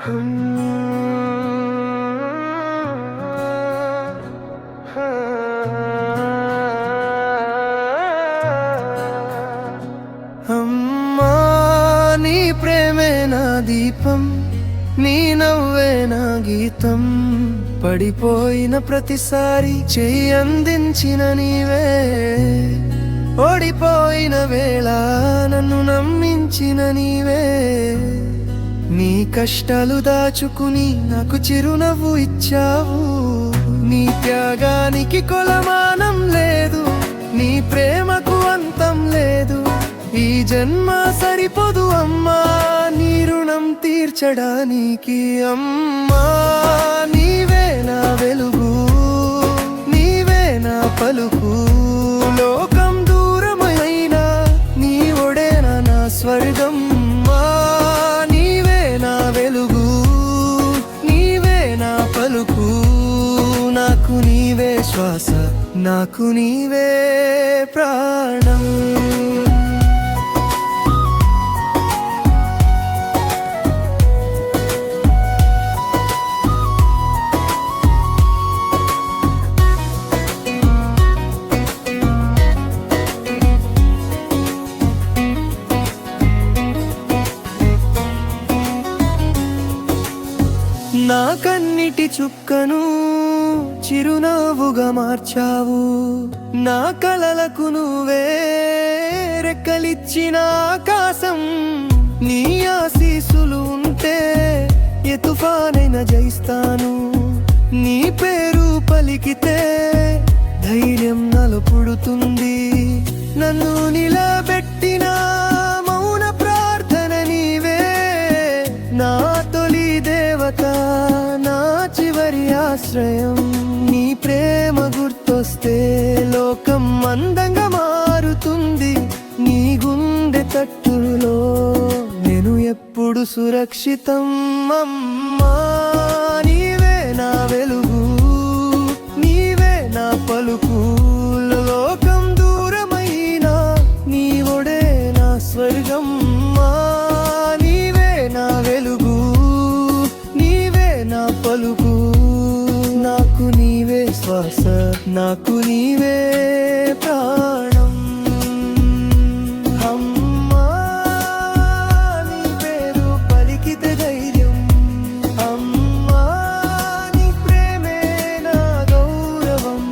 అమ్మా నీ ప్రేమే నా దీపం, నీ నవ్వే నా గీతం. పడిపోయిన ప్రతిసారి చెయ్యి అందించిన నీవే, ఓడిపోయిన వేళ నన్ను నమ్మించిన నీవే. నీ కష్టాలు దాచుకుని నాకు చిరునవ్వు ఇచ్చావు. నీ త్యాగానికి కొలమానం లేదు, నీ ప్రేమకు అంతం లేదు. ఈ జన్మ సరిపోదు అమ్మా నీ రుణం తీర్చడానికి. అమ్మా నీవే నా వెలుగు, నీవే నా పలుకు. లోకం దూరమైన నీ ఒడేనా నా స్వర్గం. నీవే నా వెలుగు, నీవే నా పలుకు. నాకు నీవే శ్వాస, నాకు నీవే ప్రాణం. నా కన్నిటి చుక్కను చిరునవ్వుగా మార్చావు. నా కలలకు నువ్వే రెక్కలిచ్చిన ఆకాశం. నీ ఆశీసులు ఉంటే ఏ తుఫానైనా జయిస్తాను. నీ పేరు పలికితే ధైర్యం నాలో పుడుతుంది. నన్ను నిలబెట్టిన మౌన ప్రార్థన నీవే, నా తొలి దేవత, నా చివరి ఆశ్రయం. నీ ప్రేమ గుర్తొస్తే లోకం అందంగా మారుతుంది. నీ గుండె తట్టులో నేను ఎప్పుడు సురక్షితం. అమ్మా నీవే నా వెలుగు, నీవే నా పలుకు. లోకం దూరమైన నీ ఒడే నా స్వర్గం. నీవే నా వెలుగు, నీవే నా పలుకు. నాకు నీవే శ్వాస, నాకు నీవే ప్రాణం. అమ్మా నీ పేరు పలికితే ధైర్యం. అమ్మా నీ ప్రేమే నా గౌరవం.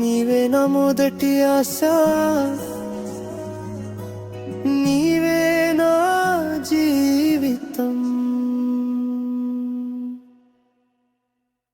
నీవే నా మొదటి ఆశ,